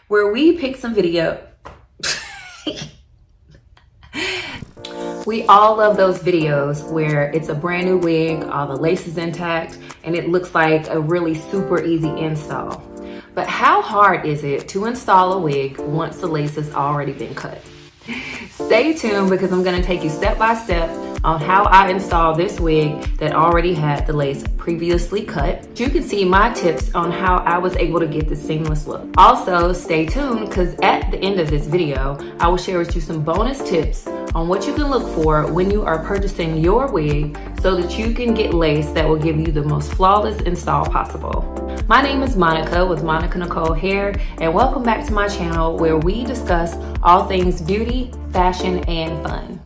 where we pick some video. We all love those videos where it's a brand new wig, all the lace is intact, and it looks like a really super easy install. But how hard is it to install a wig once the lace has already been cut? Stay tuned because I'm going to take you step by step on how I installed this wig that already had the lace previously cut. You can see my tips on how I was able to get the seamless look. Also, stay tuned because at the end of this video, I will share with you some bonus tips on what you can look for when you are purchasing your wig so that you can get lace that will give you the most flawless install possible. My name is Monica with Monica Nicole Hair, and welcome back to my channel where we discuss all things beauty, fashion, and fun.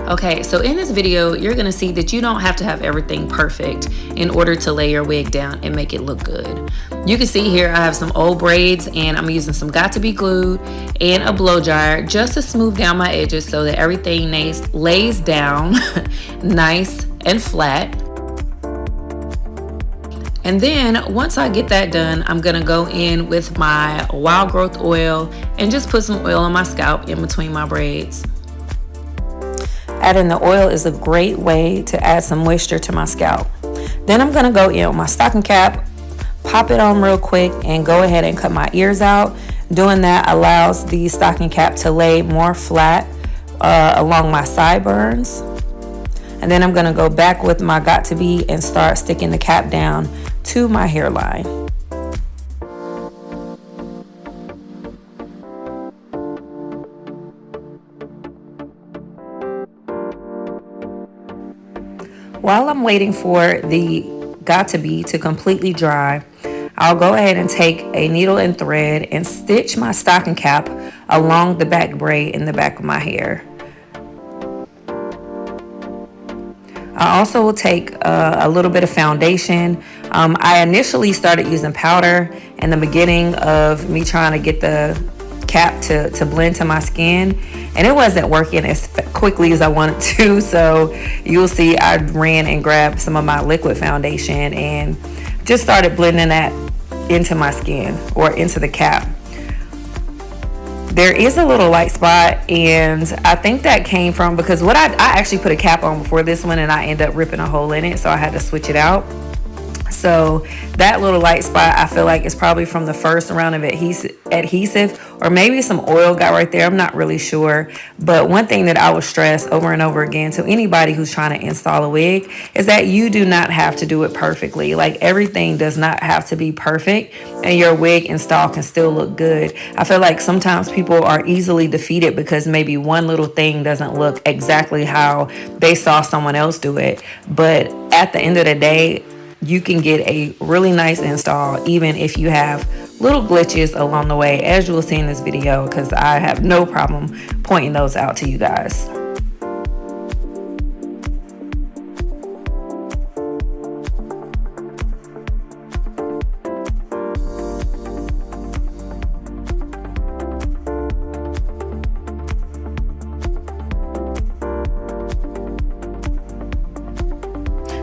Okay, so in this video, you're gonna see that you don't have to have everything perfect in order to lay your wig down and make it look good. You can see here I have some old braids and I'm using some got2b glue and a blow dryer just to smooth down my edges so that everything lays down nice and flat. And then once I get that done, I'm gonna go in with my wild growth oil and just put some oil on my scalp in between my braids. Adding the oil is a great way to add some moisture to my scalp. Then I'm gonna go in with my stocking cap, pop it on real quick, and go ahead and cut my ears out. Doing that allows the stocking cap to lay more flat along my sideburns. And then I'm gonna go back with my got2b and start sticking the cap down to my hairline. While I'm waiting for the got2b to completely dry, I'll go ahead and take a needle and thread and stitch my stocking cap along the back braid in the back of my hair. I also will take a little bit of foundation. I initially started using powder in the beginning of me trying to get the cap to blend to my skin, and it wasn't working as quickly as I wanted to, so you'll see I ran and grabbed some of my liquid foundation and just started blending that into my skin or into the cap. There is a little light spot, and I think that came from because what I actually put a cap on before this one and I ended up ripping a hole in it, so I had to switch it out. So that little light spot I feel like is probably from the first round of adhesive, or maybe some oil got right there. I'm not really sure. But one thing that I would stress over and over again to anybody who's trying to install a wig is that you do not have to do it perfectly. Like, everything does not have to be perfect and your wig install can still look good. I feel like sometimes people are easily defeated because maybe one little thing doesn't look exactly how they saw someone else do it. But at the end of the day, you can get a really nice install even if you have little glitches along the way, as you will see in this video, because I have no problem pointing those out to you guys.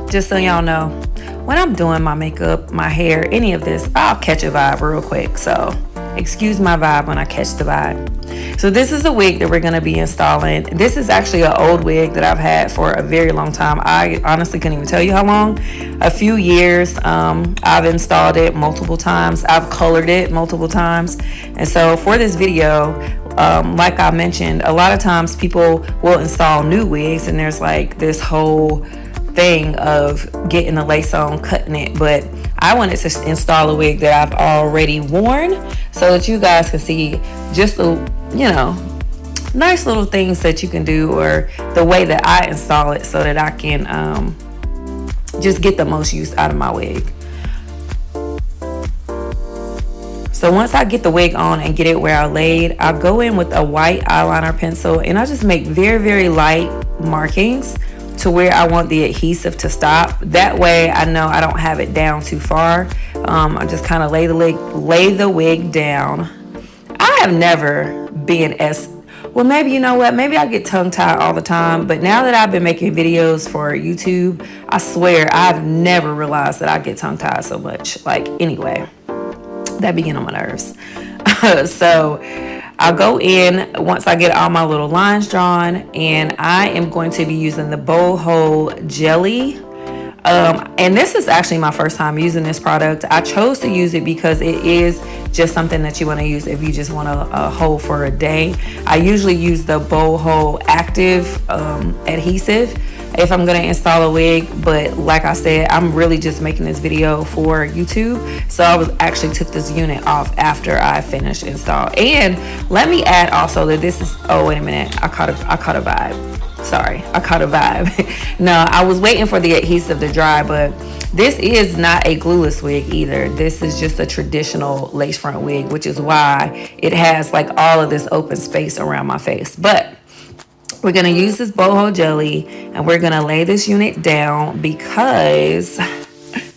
Just so y'all know, when I'm doing my makeup, my hair, any of this, I'll catch a vibe real quick. So excuse my vibe when I catch the vibe. So this is a wig that we're going to be installing. This is actually an old wig that I've had for a very long time. I honestly couldn't even tell you how long. A few years. I've installed it multiple times. I've colored it multiple times. And so for this video, like I mentioned, a lot of times people will install new wigs and there's like this whole thing of getting the lace on, cutting it, but I wanted to install a wig that I've already worn so that you guys can see just the, nice little things that you can do, or the way that I install it so that I can just get the most use out of my wig. So once I get the wig on and get it where I laid, I'll go in with a white eyeliner pencil and I just make very, very light markings to where I want the adhesive to stop. That way I know I don't have it down too far. I just kind of lay the wig down. I have never been as Well, maybe, you know what? Maybe I get tongue tied all the time. But now that I've been making videos for YouTube, I swear I've never realized that I get tongue tied so much. Like, anyway, that be getting on my nerves. So I'll go in once I get all my little lines drawn, and I am going to be using the Boho Jelly. And this is actually my first time using this product. I chose to use it because it is just something that you want to use if you just want to hold for a day. I usually use the Boho Active Adhesive if I'm going to install a wig, but like I said, I'm really just making this video for YouTube, so I was actually took this unit off after I finished install. And let me add also that this is, oh wait a minute, I caught a vibe. Sorry, I caught a vibe. No, I was waiting for the adhesive to dry, but this is not a glueless wig either. This is just a traditional lace front wig, which is why it has like all of this open space around my face. But we're going to use this Boho Jelly, and we're going to lay this unit down because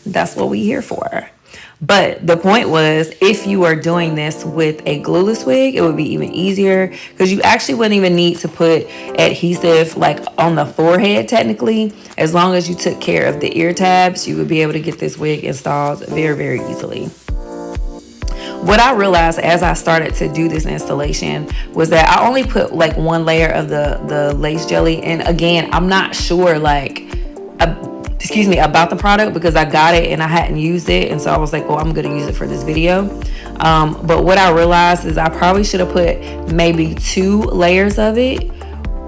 that's what we're here for. But the point was, if you are doing this with a glueless wig, it would be even easier because you actually wouldn't even need to put adhesive like on the forehead technically. As long as you took care of the ear tabs, you would be able to get this wig installed very, very easily. What I realized as I started to do this installation was that I only put like one layer of the lace jelly. And again, I'm not sure about the product because I got it and I hadn't used it, and so I was like, well, I'm gonna use it for this video. But what I realized is I probably should have put maybe 2 layers of it,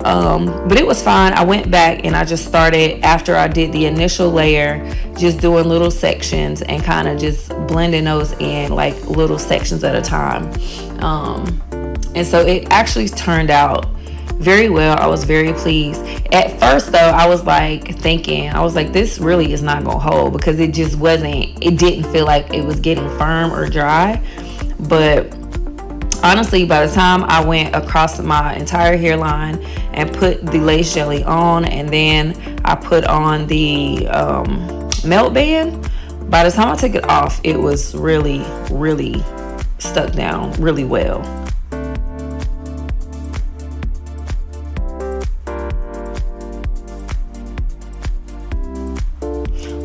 but it was fine. I went back and I just started, after I did the initial layer, just doing little sections and kind of just blending those in like little sections at a time. And so it actually turned out very well. I was very pleased. At first though, I was like this really is not gonna hold because it didn't feel like it was getting firm or dry. But honestly, by the time I went across my entire hairline and put the lace jelly on, and then I put on the melt band, by the time I took it off, it was really stuck down really well.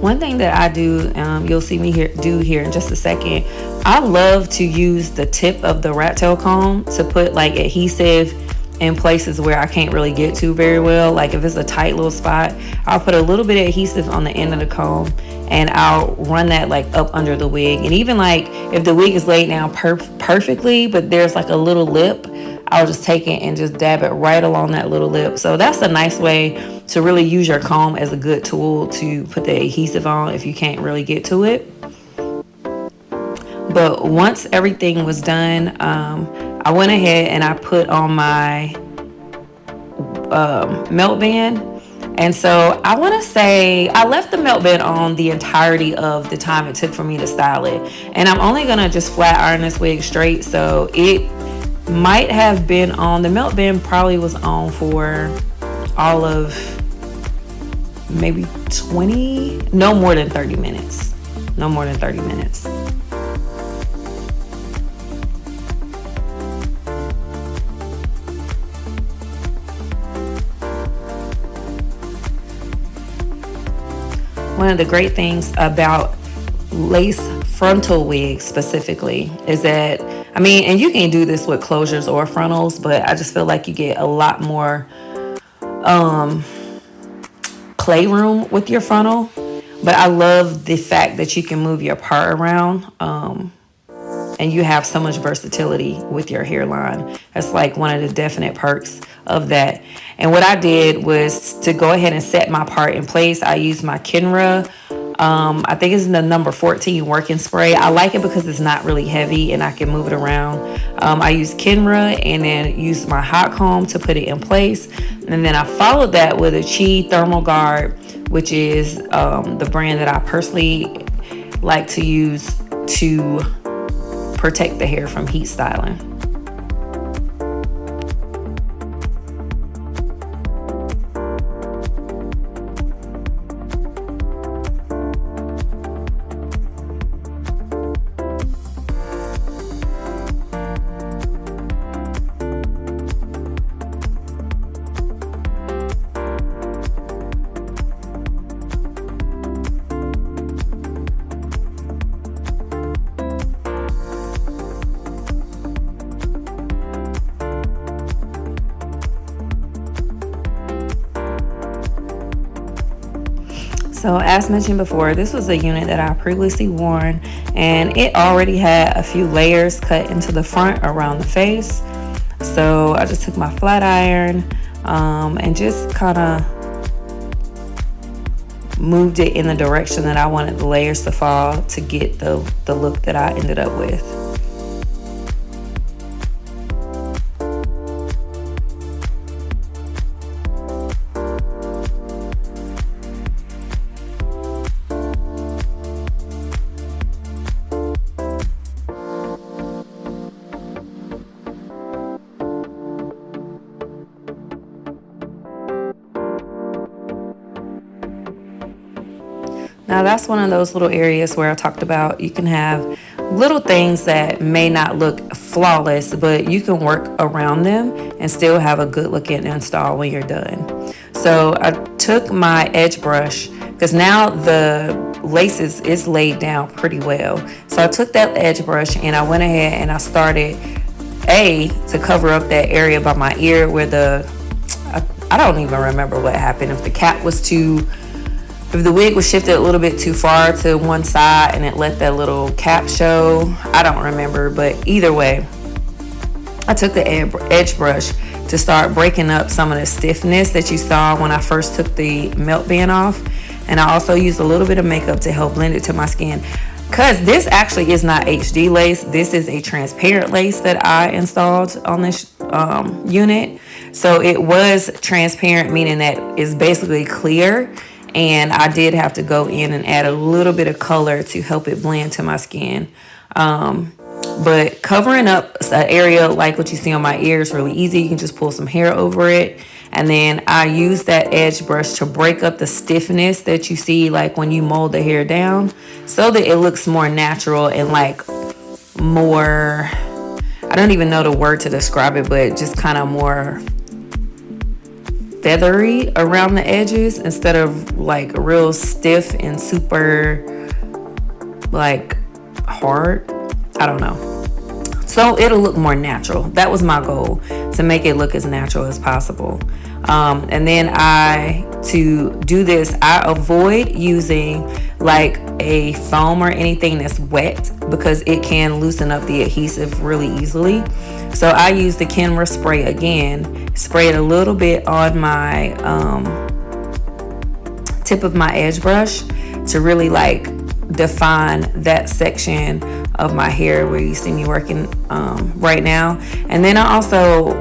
One thing that I do, you'll see me do here in just a second, I love to use the tip of the rat tail comb to put like adhesive in places where I can't really get to very well. Like if it's a tight little spot, I'll put a little bit of adhesive on the end of the comb and I'll run that like up under the wig. And even like if the wig is laid down perfectly, but there's like a little lip, I'll just take it and just dab it right along that little lip. So that's a nice way to really use your comb as a good tool to put the adhesive on if you can't really get to it. But once everything was done, I went ahead and I put on my melt band. And so I want to say I left the melt band on the entirety of the time it took for me to style it. And I'm only going to just flat iron this wig straight. So it might have been on, the melt band probably was on for all of maybe 20, no more than 30 minutes. No more than 30 minutes. One of the great things about lace frontal wigs specifically is that, I mean, and you can do this with closures or frontals, but I just feel like you get a lot more playroom with your frontal. But I love the fact that you can move your part around, and you have so much versatility with your hairline. That's like one of the definite perks of that. And what I did was to go ahead and set my part in place. I used my 𝐒𝐚𝐯. I think it's the number 14 working spray. I like it because it's not really heavy and I can move it around. I used 𝐒𝐚𝐯 and then used my hot comb to put it in place. And then I followed that with a 𝐒𝐚𝐯 Thermal Guard, which is the brand that I personally like to use to protect the hair from heat styling. So as mentioned before, this was a unit that I previously worn, and it already had a few layers cut into the front around the face. So I just took my flat iron and just kind of moved it in the direction that I wanted the layers to fall to get the look that I ended up with. Now that's one of those little areas where I talked about you can have little things that may not look flawless, but you can work around them and still have a good looking install when you're done. So I took my edge brush, because now the laces is laid down pretty well. So I took that edge brush and I went ahead and I started to cover up that area by my ear where I don't even remember what happened. If the cap was if the wig was shifted a little bit too far to one side and it let that little cap show, I don't remember. But either way, I took the edge brush to start breaking up some of the stiffness that you saw when I first took the melt band off. And I also used a little bit of makeup to help blend it to my skin. Because this actually is not HD lace. This is a transparent lace that I installed on this unit. So it was transparent, meaning that it's basically clear. And I did have to go in and add a little bit of color to help it blend to my skin. But covering up an area like what you see on my ear is really easy. You can just pull some hair over it. And then I use that edge brush to break up the stiffness that you see like when you mold the hair down, so that it looks more natural and like more, I don't even know the word to describe it, but just kind of more feathery around the edges instead of like real stiff and super like hard. I don't know. So it'll look more natural. That was my goal, to make it look as natural as possible. And then to do this, I avoid using like a foam or anything that's wet, because it can loosen up the adhesive really easily. So I use the Kenra spray again, spray it a little bit on my tip of my edge brush to really like define that section of my hair where you see me working right now. And then I also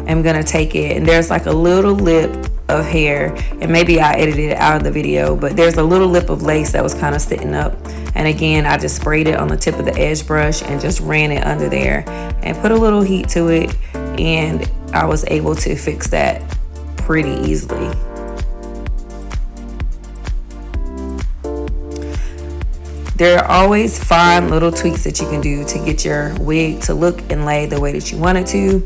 am gonna take it, and there's like a little lip of hair, and maybe I edited it out of the video, but there's a little lip of lace that was kind of sitting up, and again I just sprayed it on the tip of the edge brush and just ran it under there and put a little heat to it, and I was able to fix that pretty easily. There are always fine little tweaks that you can do to get your wig to look and lay the way that you want it to.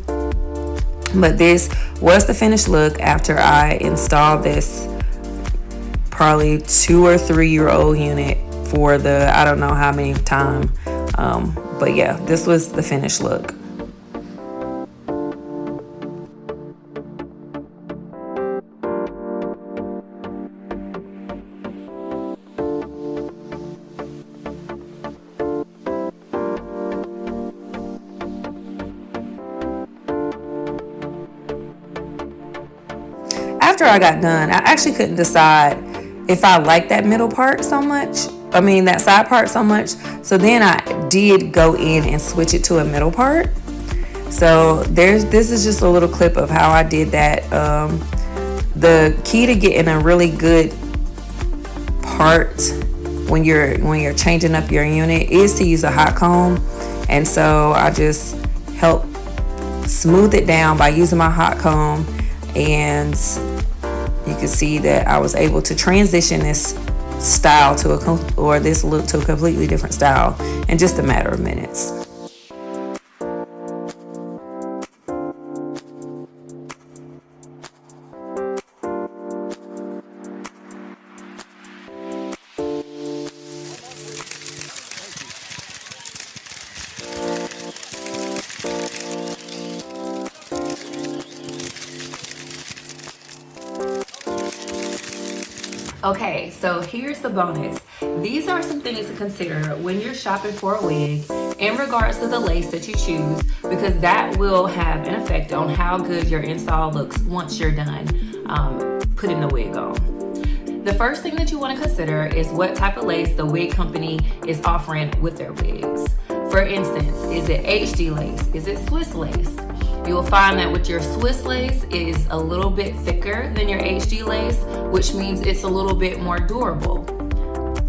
But this was the finished look after I installed this probably 2 or 3 year old unit for the I don't know how many time. But yeah, this was the finished look. After I got done, I actually couldn't decide if I liked that middle part so much. I mean, that side part so much. So then I did go in and switch it to a middle part. So this is just a little clip of how I did that. The key to getting a really good part when you're changing up your unit is to use a hot comb. And so I just help smooth it down by using my hot comb, and you can see that I was able to transition this style this look to a completely different style in just a matter of minutes. Okay, so here's the bonus. These are some things to consider when you're shopping for a wig in regards to the lace that you choose, because that will have an effect on how good your install looks once you're done putting the wig on. The first thing that you want to consider is what type of lace the wig company is offering with their wigs. For instance, is it HD lace? Is it Swiss lace? You will find that with your Swiss lace is a little bit thicker than your HD lace, which means it's a little bit more durable.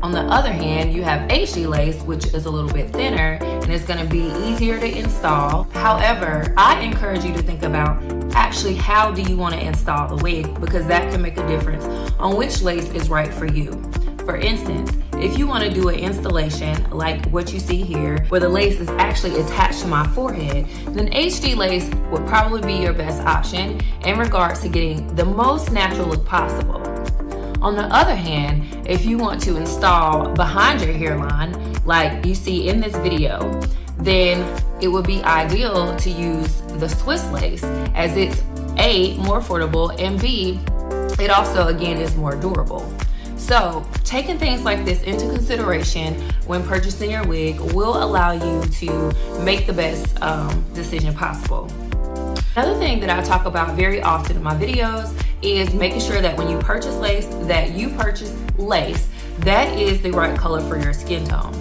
On the other hand, you have HD lace, which is a little bit thinner and is going to be easier to install. However, I encourage you to think about actually how do you want to install the wig, because that can make a difference on which lace is right for you. For instance, if you want to do an installation like what you see here, where the lace is actually attached to my forehead, then HD lace would probably be your best option in regards to getting the most natural look possible. On the other hand, if you want to install behind your hairline, like you see in this video, then it would be ideal to use the Swiss lace, as it's A, more affordable, and B, it also again is more durable. So taking things like this into consideration when purchasing your wig will allow you to make the best decision possible. Another thing that I talk about very often in my videos is making sure that when you purchase lace, that you purchase lace that is the right color for your skin tone.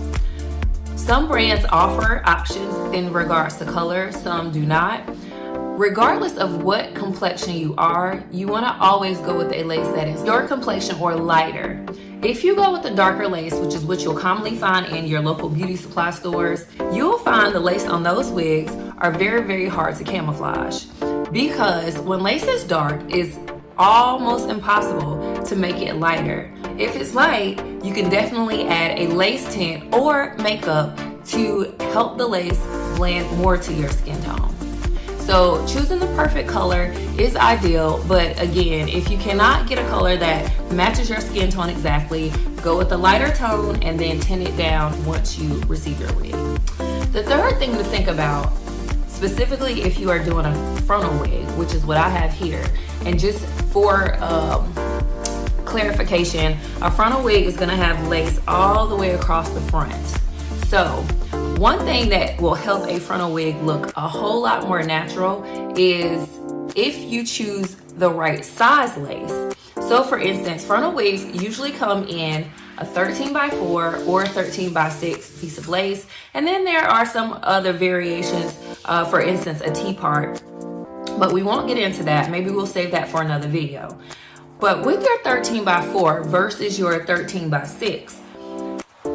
Some brands offer options in regards to color, some do not. Regardless of what complexion you are, you want to always go with a lace that is your complexion or lighter. If you go with the darker lace, which is what you'll commonly find in your local beauty supply stores, you'll find the lace on those wigs are very, very hard to camouflage, because when lace is dark, it's almost impossible to make it lighter. If it's light, you can definitely add a lace tint or makeup to help the lace blend more to your skin tone. So choosing the perfect color is ideal, but again, if you cannot get a color that matches your skin tone exactly, go with a lighter tone and then tint it down once you receive your wig. The third thing to think about, specifically if you are doing a frontal wig, which is what I have here, and just for clarification, a frontal wig is going to have lace all the way across the front. So one thing that will help a frontal wig look a whole lot more natural is if you choose the right size lace. So for instance, frontal wigs usually come in a 13x4 or a 13x6 piece of lace. And then there are some other variations, for instance, a T-part, but we won't get into that. Maybe we'll save that for another video. But with your 13x4 versus your 13x6,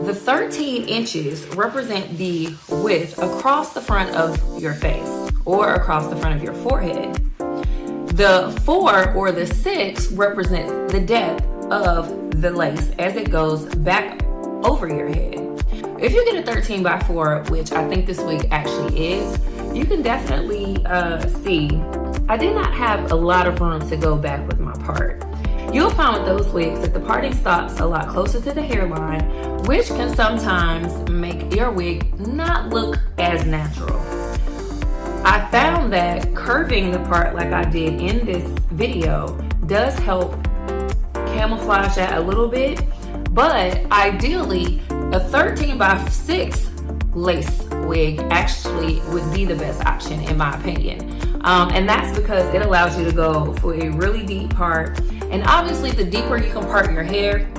the 13 inches represent the width across the front of your face or across the front of your forehead. The 4 or the 6 represents the depth of the lace as it goes back over your head. If you get a 13x4, which I think this wig actually is, you can definitely see I did not have a lot of room to go back with my part. You'll find with those wigs that the parting stops a lot closer to the hairline, which can sometimes make your wig not look as natural. I found that curving the part like I did in this video does help camouflage that a little bit, but ideally a 13x6 lace wig actually would be the best option in my opinion. And that's because it allows you to go for a really deep part. And obviously the deeper you can part your hair,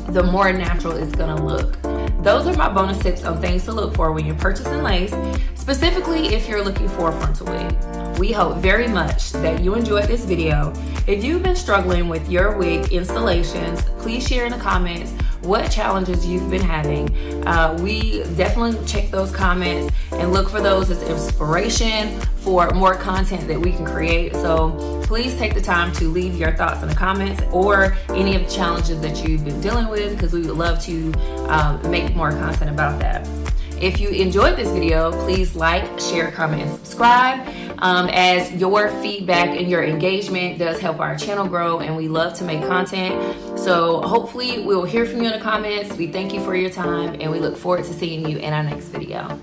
the more natural it's gonna look. Those are my bonus tips on things to look for when you're purchasing lace, specifically if you're looking for a frontal wig. We hope very much that you enjoyed this video. If you've been struggling with your wig installations, please share in the comments what challenges you've been having. We definitely check those comments and look for those as inspiration for more content that we can create. So please take the time to leave your thoughts in the comments or any of the challenges that you've been dealing with, because we would love to make more content about that. If you enjoyed this video, please like, share, comment, and subscribe, as your feedback and your engagement does help our channel grow, and we love to make content. So hopefully we'll hear from you in the comments. We thank you for your time, and we look forward to seeing you in our next video.